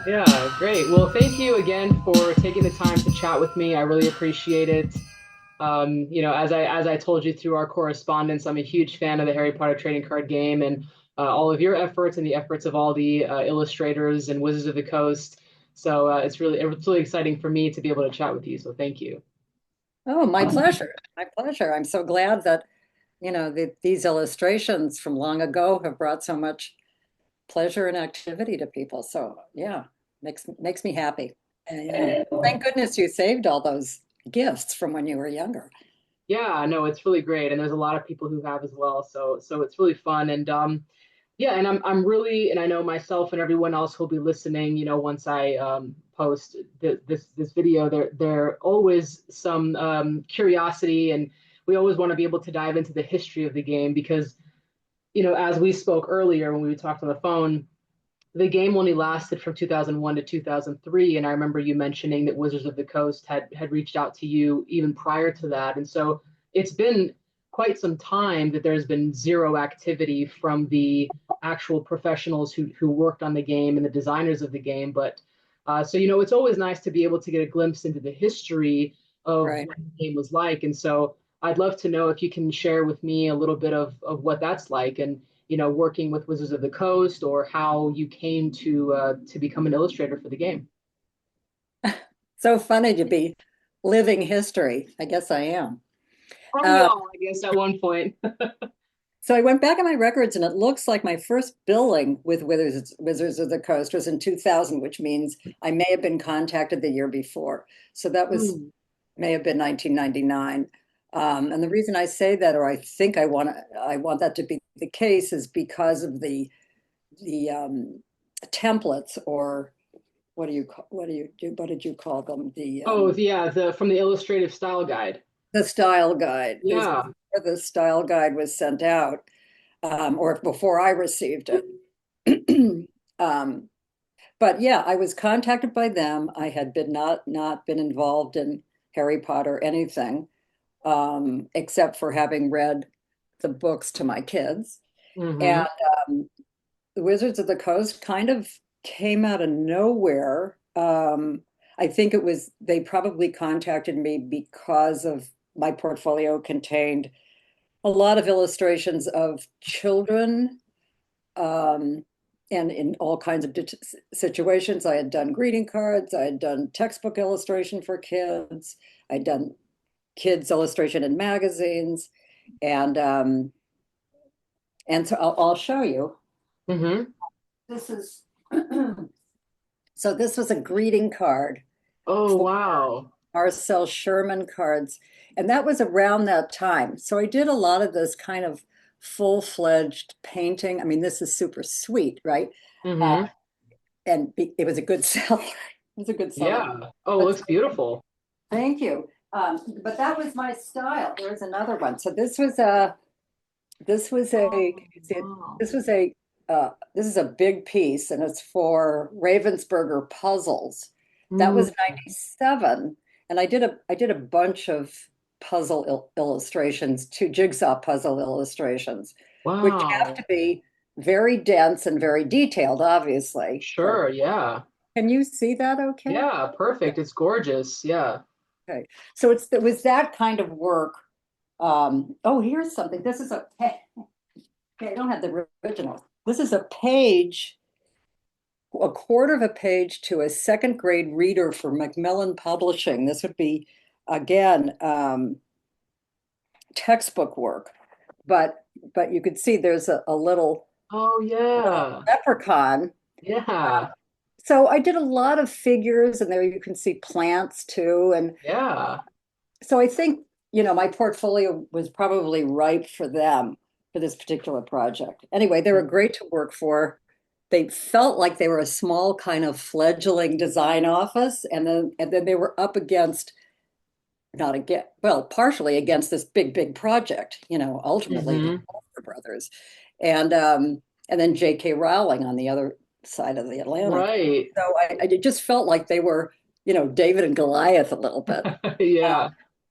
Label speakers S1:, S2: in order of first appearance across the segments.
S1: Yeah, great. Well, thank you again for taking the time to chat with me. I really appreciate it. As I told you through our correspondence, I'm a huge fan of the Harry Potter trading card game and all of your efforts and the efforts of all the illustrators and Wizards of the Coast. So it's really exciting for me to be able to chat with you. So thank you.
S2: Oh, my pleasure. My pleasure. I'm so glad that, these illustrations from long ago have brought so much pleasure and activity to people. So yeah, makes me happy. And, thank goodness you saved all those gifts from when you were younger.
S1: Yeah, no, it's really great, and there's a lot of people who have as well. So it's really fun, and yeah, and I'm really, and I know myself and everyone else who'll be listening. Once I post this video, there always some curiosity, and we always want to be able to dive into the history of the game because as we spoke earlier when we talked on the phone, the game only lasted from 2001 to 2003, and I remember you mentioning that Wizards of the Coast had reached out to you even prior to that, and so it's been quite some time that there's been zero activity from the actual professionals who worked on the game and the designers of the game. But so it's always nice to be able to get a glimpse into the history of
S2: Right.
S1: what the game was like, and so I'd love to know if you can share with me a little bit of what that's like and working with Wizards of the Coast, or how you came to become an illustrator for the game.
S2: So funny to be living history. I guess I am.
S1: Aren't we
S2: Uh,
S1: all, I guess, at one point?
S2: so I went back in my records, and it looks like my first billing with Wizards of the Coast was in 2000, which means I may have been contacted the year before. So that was
S1: Hmm.
S2: may have been 1999. And the reason I say that, or I think I want that to be the case, is because of the templates, or what did you call them?
S1: Oh, yeah, the from the illustrative style guide.
S2: The style guide. It was
S1: Yeah.
S2: before the style guide was sent out, or before I received it. um, but yeah, I was contacted by them. I had been not been involved in Harry Potter anything, except for having read the books to my kids. And
S1: Hmm.
S2: um, the Wizards of the Coast kind of came out of nowhere. I think it was they probably contacted me because of my portfolio contained a lot of illustrations of children, um, and in all kinds of situations. I had done greeting cards, I had done textbook illustration for kids, I'd done kids illustration in magazines, and so I'll show you.
S1: Hmm.
S2: This is so this was a greeting card
S1: Oh,
S2: for
S1: wow.
S2: Marcel Sherman cards, and that was around that time. So I did a lot of this kind of full-fledged painting. I mean, this is super sweet, right? Uh,
S1: Hmm.
S2: and it was a good seller. It was a good seller.
S1: Yeah. Oh, it
S2: But
S1: looks beautiful.
S2: thank you. But that was my style. There's another one. So this was a
S1: Oh, wow.
S2: this was a this is a big piece, and it's for Ravensburger puzzles. That
S1: Mm.
S2: was 97, and I did a bunch of puzzle illustrations, two jigsaw puzzle illustrations, which have
S1: Wow.
S2: to be very dense and very detailed, obviously. For
S1: Sure. Yeah.
S2: can you see that okay?
S1: Yeah. Perfect. It's gorgeous. Yeah.
S2: Okay. So it was that kind of work. Oh, here's something. This is okay, I don't have the original. This is a page, a quarter of a page to a second grade reader for Macmillan Publishing. This would be, again, textbook work, but you could see there's a
S1: Oh,
S2: little
S1: yeah.
S2: leprechaun.
S1: Yeah.
S2: So I did a lot of figures, and there you can see plants too. And
S1: Yeah.
S2: so I think, my portfolio was probably ripe for them for this particular project. Anyway, they were great to work for. They felt like they were a small kind of fledgling design office, and then they were up against, not again, well, partially against this big project, ultimately the
S1: Hmm.
S2: Walker Brothers, and then J.K. Rowling on the other side of the Atlantic.
S1: Right.
S2: So I just felt like they were, David and Goliath a little bit.
S1: Yeah.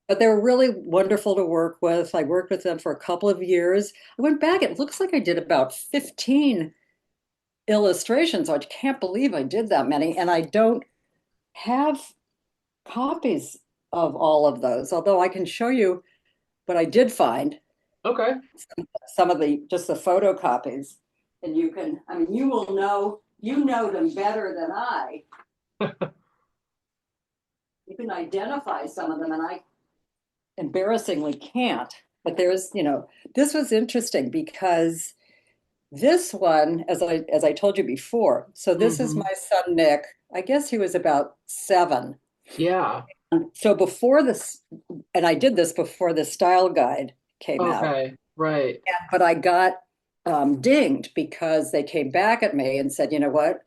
S2: But they were really wonderful to work with. I worked with them for a couple of years. I went back, it looks like I did about 15 illustrations. I can't believe I did that many, and I don't have copies of all of those, although I can show you what I did find,
S1: Okay.
S2: some of the just the photocopies, and you can, I mean, you will know, you know them better than I. You can identify some of them, and I embarrassingly can't. But there's, this was interesting because this one, as I told you before, so this is
S1: Hmm.
S2: my son Nick. I guess he was about 7.
S1: Yeah.
S2: So before this, and I did this before the style guide came out,
S1: Okay. Right.
S2: but I got dinged because they came back at me and said, you know what,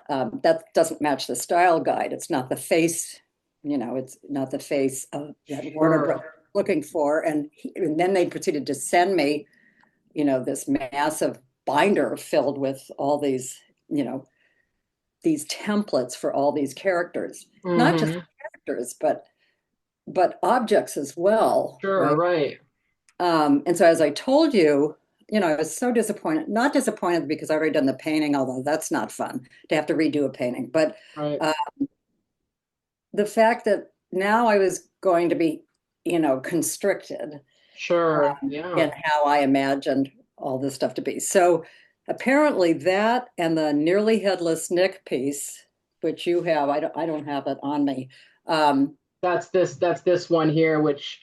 S2: that doesn't match the style guide. It's not the face, it's not the face of that Warner
S1: Sure.
S2: Brothers looking for. And then they proceeded to send me, this massive binder filled with all these, you know, these templates for all these characters, not just
S1: Hmm.
S2: characters, but objects as well,
S1: Sure.
S2: right?
S1: Right.
S2: And so as I told you, I was so disappointed, not disappointed because I already done the painting, although that's not fun to have to redo a painting, but
S1: Right.
S2: uh, the fact that now I was going to be, constricted
S1: Sure. Yeah.
S2: in how I imagined all this stuff to be. So apparently that and the Nearly Headless Nick piece, which you have, I don't have it on me. Um,
S1: That's this one here, which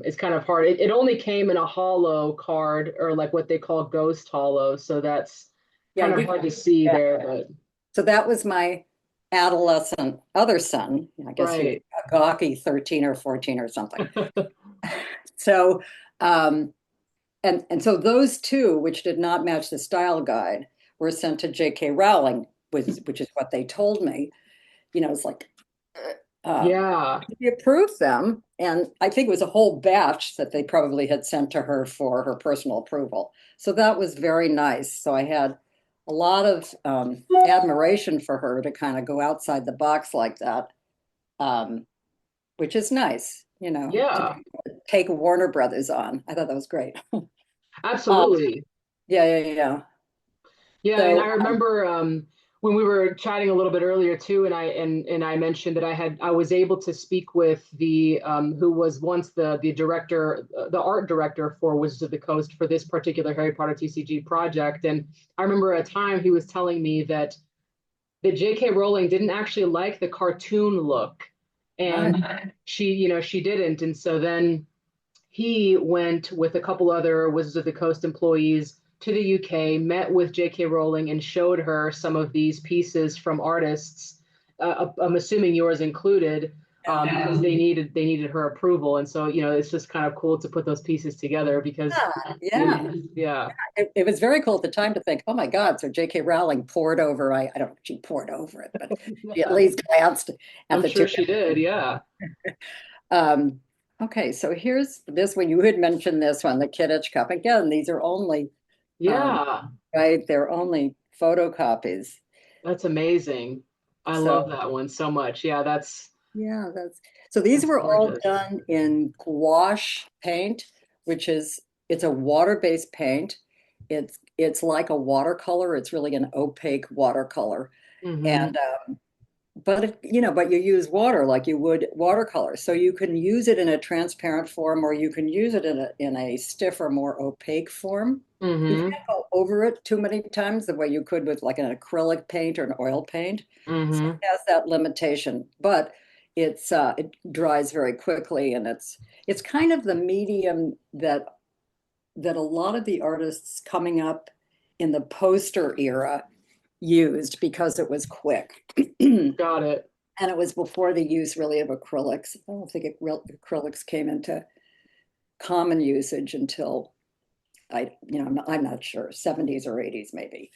S1: is kind of hard. It only came in a hollow card, or like what they call ghost hollow, so that's
S2: yeah,
S1: kind of
S2: you
S1: hard to see
S2: yeah.
S1: there, but
S2: So that was my adolescent other son. I guess he was
S1: right.
S2: a gawky 13 or 14 or something. So um, and so those two, which did not match the style guide, were sent to J.K. Rowling, which is what they told me. It's like um,
S1: Yeah.
S2: she approved them, and I think it was a whole batch that they probably had sent to her for her personal approval. So that was very nice. So I had a lot of admiration for her to kind of go outside the box like that, um, which is nice, to
S1: Yeah.
S2: take Warner Brothers on. I thought that was great. Um,
S1: Absolutely.
S2: yeah, yeah, yeah.
S1: Yeah, and I
S2: So,
S1: remember when we were chatting a little bit earlier too, and I mentioned that I was able to speak with the who was once the director, the art director for Wizards of the Coast for this particular Harry Potter TCG project, and I remember at a time he was telling me that J.K. Rowling didn't actually like the cartoon look, and she didn't, and so then he went with a couple other Wizards of the Coast employees to the UK, met with J.K. Rowling, and showed her some of these pieces from artists. I'm assuming yours included, because they needed her approval, and so it's just kind of cool to put those pieces together because
S2: yeah,
S1: yeah.
S2: it was very cool at the time to think, oh my God, so J.K. Rowling poured over, I don't know if she poured over it, but she at least glanced at
S1: I'm
S2: the two.
S1: sure she did. Yeah.
S2: Um, okay, so here's this one. You had mentioned this one, the Kidditch Cup. Again, these are only, um,
S1: Yeah.
S2: right, they're only photocopies.
S1: That's amazing. I
S2: So
S1: love that one so much. Yeah,
S2: yeah, so these
S1: that's
S2: were all
S1: gorgeous.
S2: done in gouache paint, which is it's a water-based paint. It's like a watercolor. It's really an opaque watercolor.
S1: Hmm.
S2: And but you use water like you would watercolor. So you can use it in a transparent form or you can use it in a stiffer, more opaque form. You
S1: Hmm.
S2: can't go over it too many times the way you could with like an acrylic paint or an oil paint. So
S1: Hmm.
S2: it has that limitation, but it dries very quickly and it's kind of the medium that a lot of the artists coming up in the poster era used because it was quick.
S1: Got it.
S2: And it was before the use really of acrylics. I don't think acrylics came into common usage until I'm not sure, 70s or 80s maybe.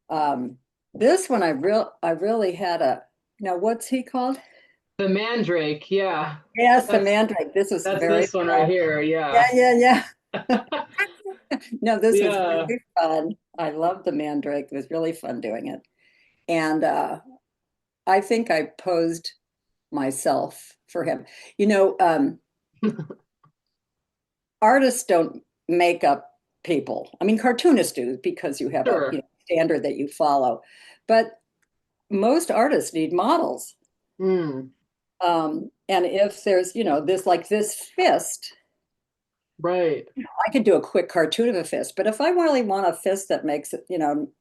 S2: Um, this one I really had a, now what's he called?
S1: The Mandrake, yeah.
S2: Yes, the
S1: That's
S2: Mandrake. This was
S1: that's
S2: very
S1: this one right
S2: fun.
S1: here,
S2: Yeah,
S1: yeah.
S2: yeah, yeah. No, this was
S1: Yeah.
S2: really fun. I loved the Mandrake. It was really fun doing it. And I think I posed myself for him. You know, artists don't make up people. I mean, cartoonists do because you have a
S1: Sure.
S2: standard that you follow. But most artists need models.
S1: Mm,
S2: And if there's, this like this fist,
S1: right.
S2: I could do a quick cartoon of a fist, but if I really want a fist that makes it,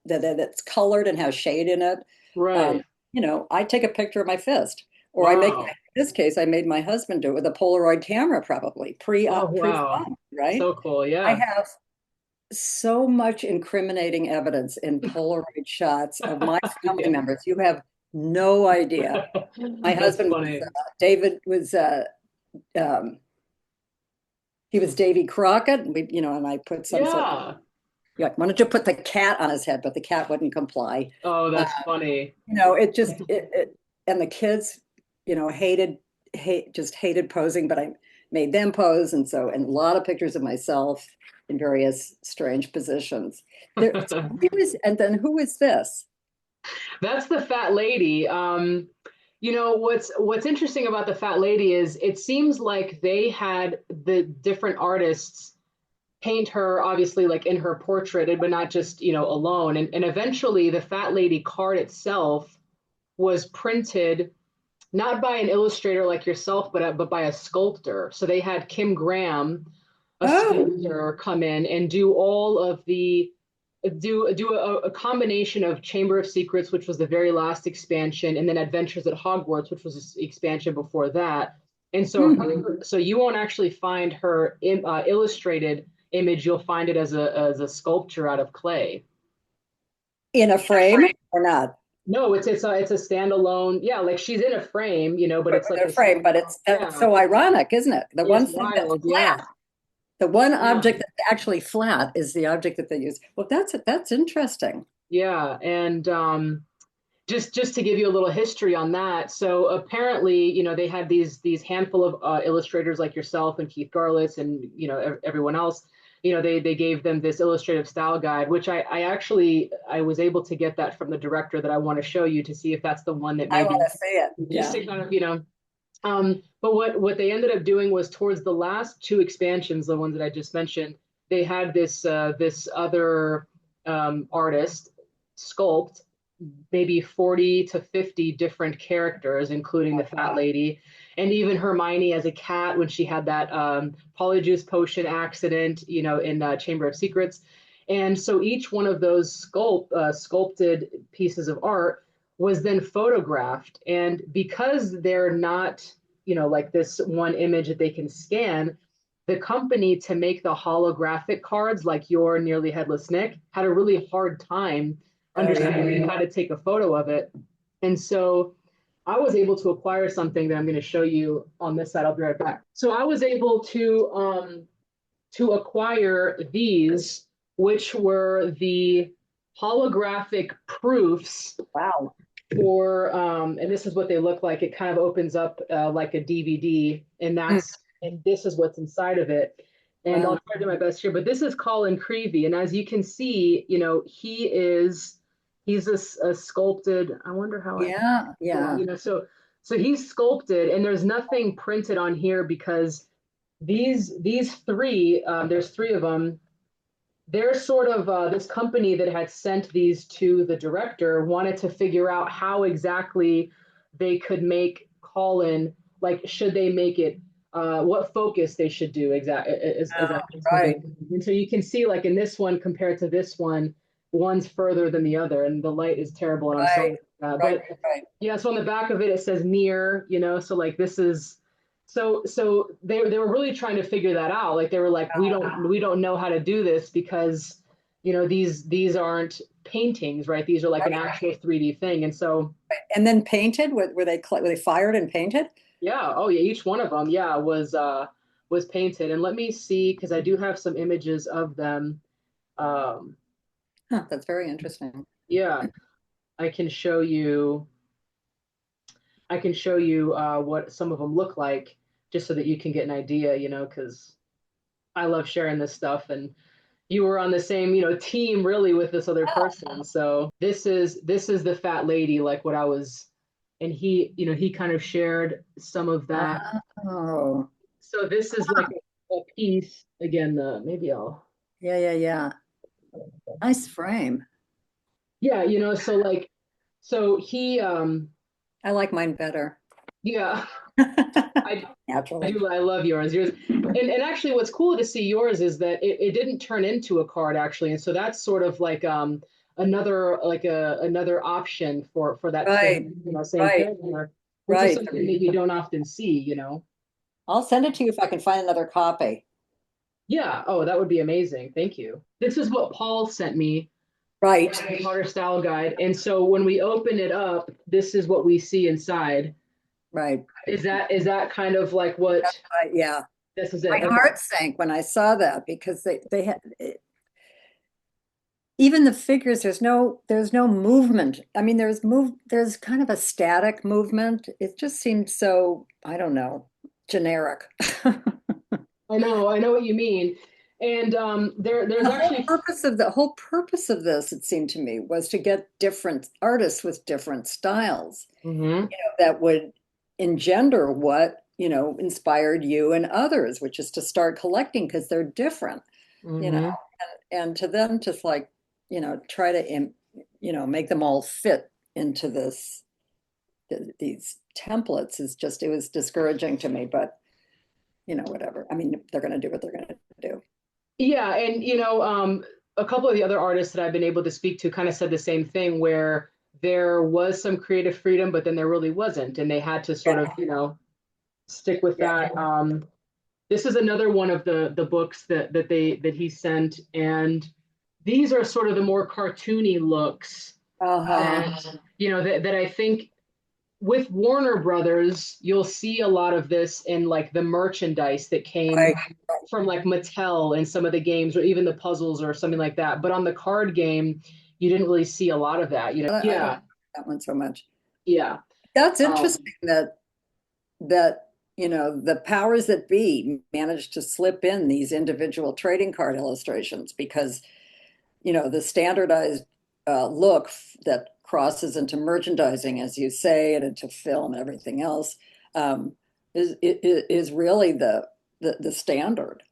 S2: that's colored and has shade in it, um,
S1: Right.
S2: I take a picture of my fist. Or in
S1: Wow.
S2: this case, I made my husband do it with a Polaroid camera, probably
S1: Oh, wow.
S2: pre-phone, right?
S1: So cool.
S2: I
S1: Yeah.
S2: have so much incriminating evidence in Polaroid shots of my family
S1: Yeah.
S2: members. You have no idea. My
S1: That's
S2: husband was
S1: funny.
S2: David was um, he was Davy Crockett, and and I put some sort of
S1: Yeah.
S2: like, why don't you put the cat on his head? But the cat wouldn't comply.
S1: Oh,
S2: Uh,
S1: that's funny.
S2: it just and the kids, just hated posing, but I made them pose, and a lot of pictures of myself in various strange positions. And then who is this?
S1: That's the fat lady. What's interesting about the fat lady is it seems like they had the different artists paint her obviously like in her portrait, but not just, alone. And eventually the fat lady card itself was printed not by an illustrator like yourself, but by a sculptor. So they had Kim Graham, a
S2: Oh,
S1: sculptor, come in and do all of the do a combination of Chamber of Secrets, which was the very last expansion, and then Adventures at Hogwarts, which was the expansion before that. And so, so you won't actually find her illustrated image. You'll find it as a sculpture out of clay.
S2: in a frame or not?
S1: No, it's a standalone. Yeah, like she's in a frame, but it's like
S2: A
S1: a
S2: frame, but that's
S1: yeah.
S2: so ironic, isn't it? The
S1: It's
S2: one thing that's
S1: wild. Yeah,
S2: flat, the one
S1: yeah.
S2: object that's actually flat is the object that they use. Well, that's interesting.
S1: Yeah, and just to give you a little history on that. So apparently, they had these handful of illustrators like yourself and Keith Garlitz and everyone else. They gave them this illustrative style guide, which I was able to get that from the director that I want to show you to see if that's the one that
S2: I
S1: maybe
S2: want to see it.
S1: just
S2: Yeah.
S1: to kind of but what they ended up doing was towards the last two expansions, the ones that I just mentioned, they had this other artist sculpt maybe 40 to 50 different characters, including the fat lady, and even Hermione as a cat when she had that polyjuice potion accident, in Chamber of Secrets. And so each one of those sculpted pieces of art was then photographed. And because they're not, like this one image that they can scan, the company to make the holographic cards like your Nearly Headless Nick had a really hard time
S2: Oh yeah.
S1: understanding how to take a photo of it. And so I was able to acquire something that I'm going to show you on this side. I'll be right back. So I was able to acquire these, which were the holographic proofs
S2: Wow.
S1: for and this is what they look like. It kind of opens up like a DVD, and
S2: Mm,
S1: this is what's inside of it. And I'll
S2: wow.
S1: try to do my best here. But this is Colin Creevy, and as you can see, he's a sculpted. I wonder how I
S2: Yeah.
S1: yeah,
S2: Yeah.
S1: so he's sculpted, and there's nothing printed on here because these three, there's three of them. They're sort of this company that had sent these to the director wanted to figure out how exactly they could make Colin, like should they make it what focus they should do exactly is
S2: Oh,
S1: actually
S2: right.
S1: something. And so you can see like in this one compared to this one, one's further than the other, and the light is terrible, and I'm
S2: Right.
S1: sorry.
S2: Right.
S1: But
S2: Right.
S1: yeah, so on the back of it it says near, so like this is so they were really trying to figure that out. Like they were like, we don't know how to do this because these aren't paintings, right? These are like an
S2: Right.
S1: actual 3D thing. And so
S2: And then painted? Were they fired and painted?
S1: yeah, oh yeah, each one of them, yeah, was painted. And let me see, because I do have some images of them. Um,
S2: Huh, that's very interesting.
S1: yeah, I can show you. I can show you what some of them look like, just so that you can get an idea, because I love sharing this stuff, and you were on the same, team really with this other person. So this is the fat lady, like what I was, and he kind of shared some of that.
S2: Oh,
S1: So this is like a piece again. The maybe I'll
S2: yeah, yeah, yeah. Nice frame.
S1: Yeah, so like, so he,
S2: I like mine better.
S1: yeah, I, I
S2: Naturally.
S1: do, I love yours. And actually, what's cool to see yours is that it didn't turn into a card actually, and so that's sort of like another option for that
S2: Right,
S1: same
S2: right,
S1: character, which is
S2: right.
S1: something that you don't often see.
S2: I'll send it to you if I can find another copy.
S1: Yeah. Oh, that would be amazing. Thank you. This is what Paul sent me,
S2: Right,
S1: the Carter Style Guide. And so when we open it up, this is what we see inside.
S2: right.
S1: Is that kind of like what
S2: Yeah.
S1: this is
S2: My
S1: it? Okay.
S2: heart sank when I saw that because they had even the figures, there's no movement. I mean, there's kind of a static movement. It just seemed so, I don't know, generic.
S1: I know what you mean. And there's
S2: The whole
S1: actually
S2: purpose of the whole purpose of this, it seemed to me, was to get different artists with different styles
S1: hmm
S2: that would engender what, inspired you and others, which is to start collecting because they're different, you know,
S1: hmm
S2: and to then just like, try to, make them all fit into these templates is just, it was discouraging to me, but whatever. I mean, they're going to do what they're going to do.
S1: Yeah, and a couple of the other artists that I've been able to speak to kind of said the same thing where there was some creative freedom, but then there really wasn't, and they had to sort of,
S2: Yeah,
S1: stick with
S2: yeah.
S1: that. This is another one of the books that he sent, and these are sort of the more cartoony looks
S2: Uh-huh.
S1: that I think with Warner Brothers, you'll see a lot of this in like the merchandise that came
S2: Right.
S1: from like Mattel and some of the games or even the puzzles or something like that. But on the card game, you didn't really see a lot of that.
S2: I don't
S1: Yeah,
S2: like that one so much.
S1: yeah.
S2: That's
S1: Um,
S2: interesting that the powers that be managed to slip in these individual trading card illustrations because the standardized look that crosses into merchandising, as you say, and into film and everything else, um, is really the standard.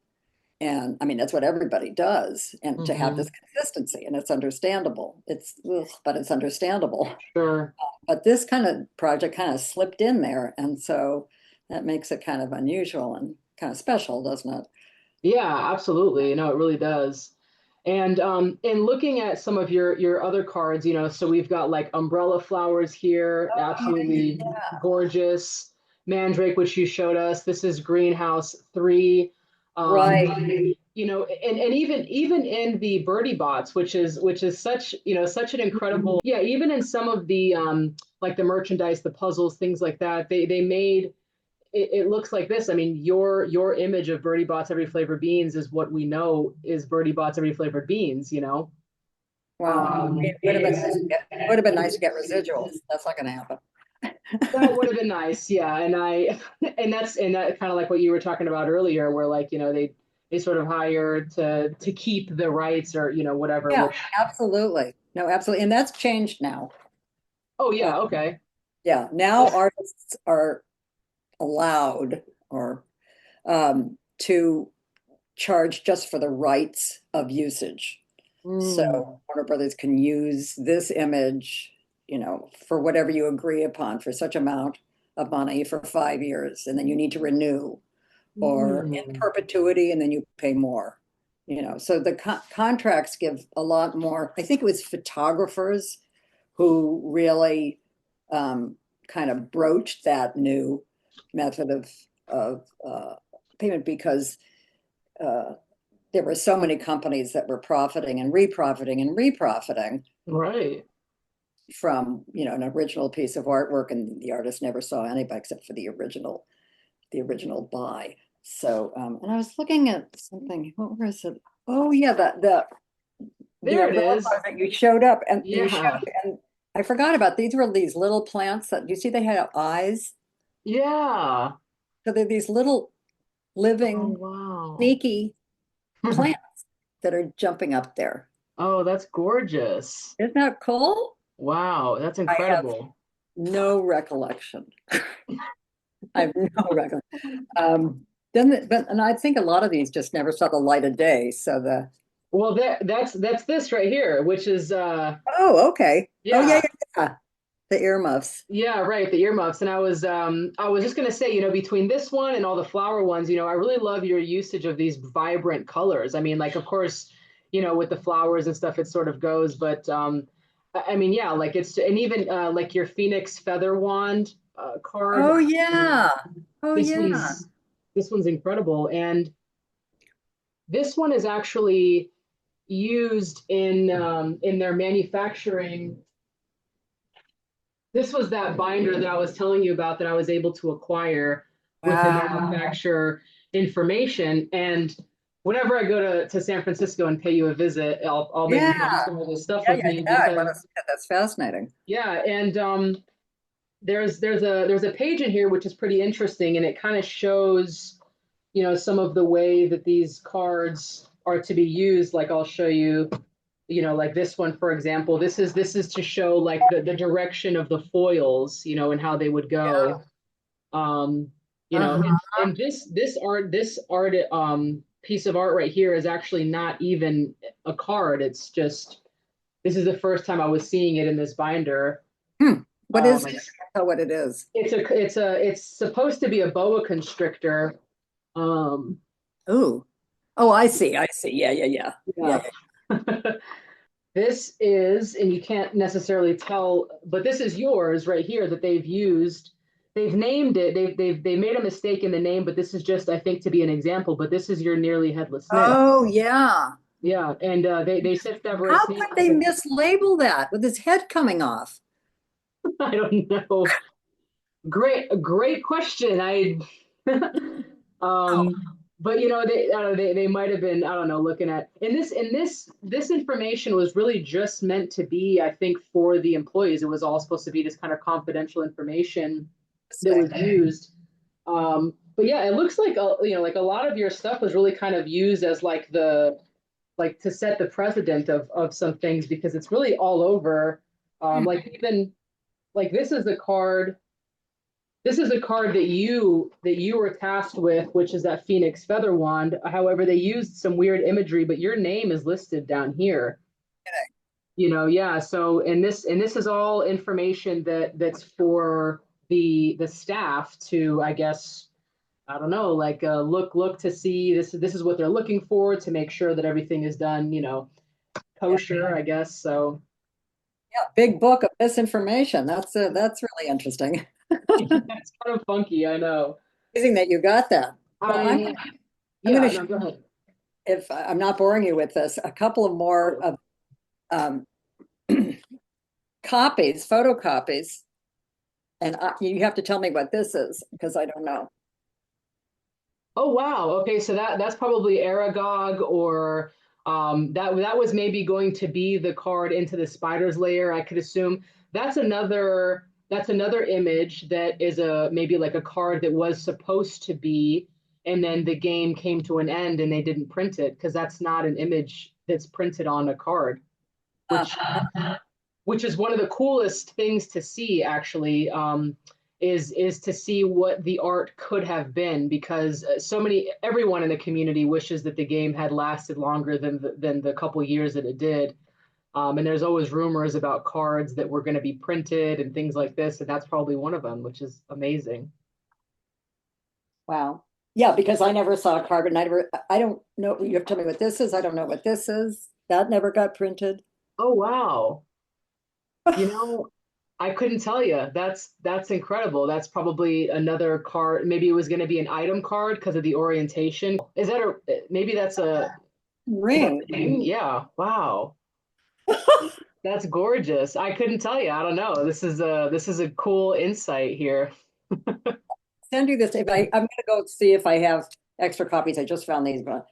S2: And I mean, that's what everybody does. And to have this
S1: mhm,
S2: consistency, and it's understandable. It's, ugh, but it's understandable.
S1: sure.
S2: But this kind of project kind of slipped in there. And so that makes it kind of unusual and kind of special, doesn't it?
S1: Yeah, absolutely. It really does. And looking at some of your other cards, so we've got like umbrella flowers here,
S2: Oh,
S1: absolutely
S2: yeah.
S1: gorgeous. Mandrake, which you showed us. This is Greenhouse 3.
S2: Right.
S1: And even in the Birdie Bots, which is such an incredible, yeah, even in some of the like the merchandise, the puzzles, things like that, they made it looks like this. I mean, your image of Birdie Bots Every Flavor Beans is what we know is Birdie Bots Every Flavored Beans.
S2: Wow.
S1: Um,
S2: It would have been nice to get, it would have been nice to get residuals. That's not going to happen.
S1: that would have been nice, yeah. And that kind of like what you were talking about earlier, where like they sort of hire to keep the rights or whatever.
S2: Yeah,
S1: Which
S2: absolutely. No, absolutely. And that's changed now.
S1: oh
S2: Uh,
S1: yeah, okay.
S2: yeah, now artists are allowed or to charge just for the rights of usage. So
S1: Mm,
S2: Warner Brothers can use this image, for whatever you agree upon for such amount of money for 5 years, and then you need to renew, or in
S1: mm,
S2: perpetuity, and then you pay more. So the contracts give a lot more. I think it was photographers who really kind of broached that new method of payment because uh, there were so many companies that were profiting and reprofiting and reprofiting
S1: right.
S2: from an original piece of artwork, and the artist never saw anybody except for the original buy. So and I was looking at something. What was it? Oh yeah, the
S1: There it
S2: umbrella
S1: is.
S2: card that you showed up and you
S1: Yeah.
S2: showed, and I forgot about these were these little plants that you see they had eyes.
S1: Yeah.
S2: So they're these little
S1: Oh
S2: living
S1: wow.
S2: sneaky plants that are jumping up there.
S1: Oh, that's gorgeous.
S2: Isn't that cool?
S1: Wow, that's
S2: I have
S1: incredible.
S2: no recollection. I have no recollection. Then, but and I think a lot of these just never saw the light of day. So the
S1: Well, that's this right here, which is
S2: Oh, okay. Oh, yeah,
S1: yeah.
S2: yeah, yeah. The earmuffs.
S1: Yeah, right, the earmuffs. And I was just gonna say, between this one and all the flower ones, I really love your usage of these vibrant colors. I mean, like of course, with the flowers and stuff, it sort of goes, but I mean, yeah, like it's and even like your Phoenix Feather Wand card.
S2: Oh,
S1: I mean,
S2: yeah. Oh,
S1: this
S2: yeah.
S1: one's this one's incredible. And this one is actually used in their manufacturing. This was that binder that I was telling you about that I was able to acquire with the
S2: Wow.
S1: manufacturer information. And whenever I go to San Francisco and pay you a visit, I'll maybe
S2: Yeah.
S1: bring some of this stuff
S2: Yeah,
S1: with
S2: yeah,
S1: me
S2: yeah. I want to
S1: because
S2: see that. That's fascinating.
S1: yeah, and there's a page in here which is pretty interesting, and it kind of shows some of the way that these cards are to be used. Like I'll show you, like this one, for example. This is to show like the direction of the foils, and how they would
S2: Yeah.
S1: go. Um,
S2: Uh-huh.
S1: and this art piece of art right here is actually not even a card. It's just this is the first time I was seeing it in this binder.
S2: Hmm. What is it? I
S1: Um,
S2: can't tell what it is.
S1: it's supposed to be a boa constrictor. Um,
S2: Oh. Oh, I see. I see. Yeah, yeah, yeah. Yeah,
S1: yeah. This is, and you can't necessarily tell, but this is yours right here that they've used. They've named it. They made a mistake in the name, but this is just, I think, to be an example. But this is your nearly headless Nick.
S2: oh, yeah.
S1: Yeah, and they said
S2: How
S1: Severus
S2: could
S1: name.
S2: they mislabel that with his head coming off?
S1: I don't know. Great question.
S2: Oh,
S1: um, but they I don't know, they might have been, I don't know, looking at this information was really just meant to be, I think, for the employees. It was all supposed to be this kind of confidential information that was
S2: interesting.
S1: used. But yeah, it looks like like a lot of your stuff was really kind of used as like to set the precedent of some things because it's really all over.
S2: Hmm.
S1: Like even like this is a card that you were tasked with, which is that Phoenix Feather Wand. However, they used some weird imagery, but your name is listed down here. Yeah. So, and this is all information that's for the staff to, I guess, I don't know, like look to see this is what they're looking for to make sure that everything is done,
S2: Yeah.
S1: kosher, I guess. So,
S2: Yeah, big book of misinformation. That's really interesting.
S1: it's kind of funky, I know.
S2: Amazing that you got that. Well,
S1: I
S2: I'm going
S1: Yeah,
S2: to,
S1: no, go ahead.
S2: if I'm not boring you with this, a couple of more of um, copies, photocopies, and you have to tell me what this is because I don't know.
S1: Oh wow. Okay, so that's probably Aragog or that was maybe going to be the card into the spider's lair, I could assume. That's another image that is a maybe like a card that was supposed to be, and then the game came to an end and they didn't print it because that's not an image that's printed on a card,
S2: Uh,
S1: which is one of the coolest things to see actually, is to see what the art could have been because everyone in the community wishes that the game had lasted longer than the couple years that it did. And there's always rumors about cards that were going to be printed and things like this, and that's probably one of them, which is amazing.
S2: wow. Yeah, because I never saw a carbon. I don't know. You have to tell me what this is. I don't know what this is. That never got printed.
S1: Oh wow. You know, I couldn't tell you. That's incredible. That's probably another card. Maybe it was going to be an item card because of the orientation. Is that a maybe that's a
S2: Ring.
S1: ring? Yeah. Wow. That's gorgeous. I couldn't tell you. I don't know. This is a cool insight here.
S2: Send you this. If I'm going to go see if I have extra copies. I just found these, but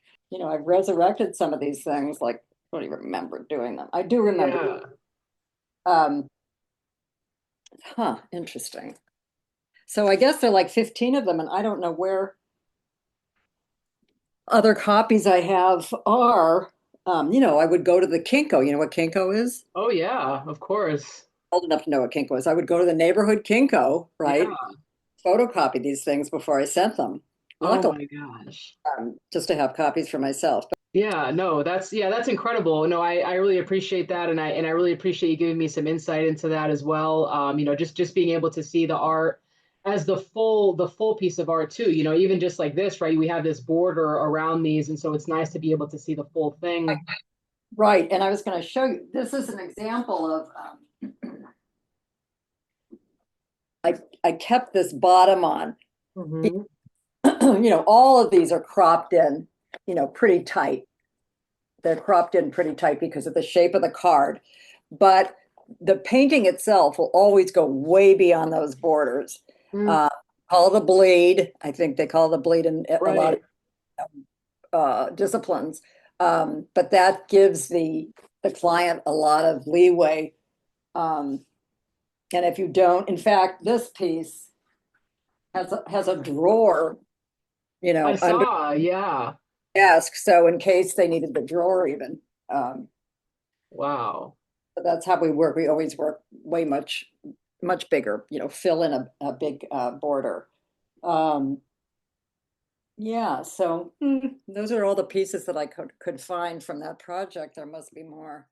S2: I've resurrected some of these things. Like, I don't even remember doing them. I do remember.
S1: Yeah.
S2: Um, interesting. So I guess there are like 15 of them, and I don't know where other copies I have are. I would go to the Kinko. You know what Kinko is?
S1: Oh yeah, of course.
S2: Old enough to know what Kinko is. I would go to the neighborhood Kinko, right?
S1: Yeah.
S2: Photocopy these things before I sent them.
S1: Oh
S2: Luckily,
S1: my gosh.
S2: just to have copies for myself.
S1: Yeah, no, that's incredible. No, I really appreciate that, and I really appreciate you giving me some insight into that as well. Just being able to see the art as the full piece of art too. Even just like this, right? We have this border around these, and so it's nice to be able to see the full thing.
S2: Right. And I was going to show you, this is an example of, I kept this bottom on.
S1: Hmm.
S2: All of these are cropped in, pretty tight. They're cropped in pretty tight because of the shape of the card. But the painting itself will always go way beyond those borders.
S1: Mm,
S2: Uh, call it a bleed. I think they call it a bleed in a lot of
S1: right.
S2: disciplines. But that gives the client a lot of leeway. Um, and if you don't, in fact, this piece has a drawer,
S1: I
S2: under
S1: saw, yeah.
S2: the desk. So in case they needed the drawer even. Um,
S1: Wow.
S2: but that's how we work. We always work way much bigger, fill in a big border. Um, yeah, so those are all the pieces that I could find from that project. There must be more.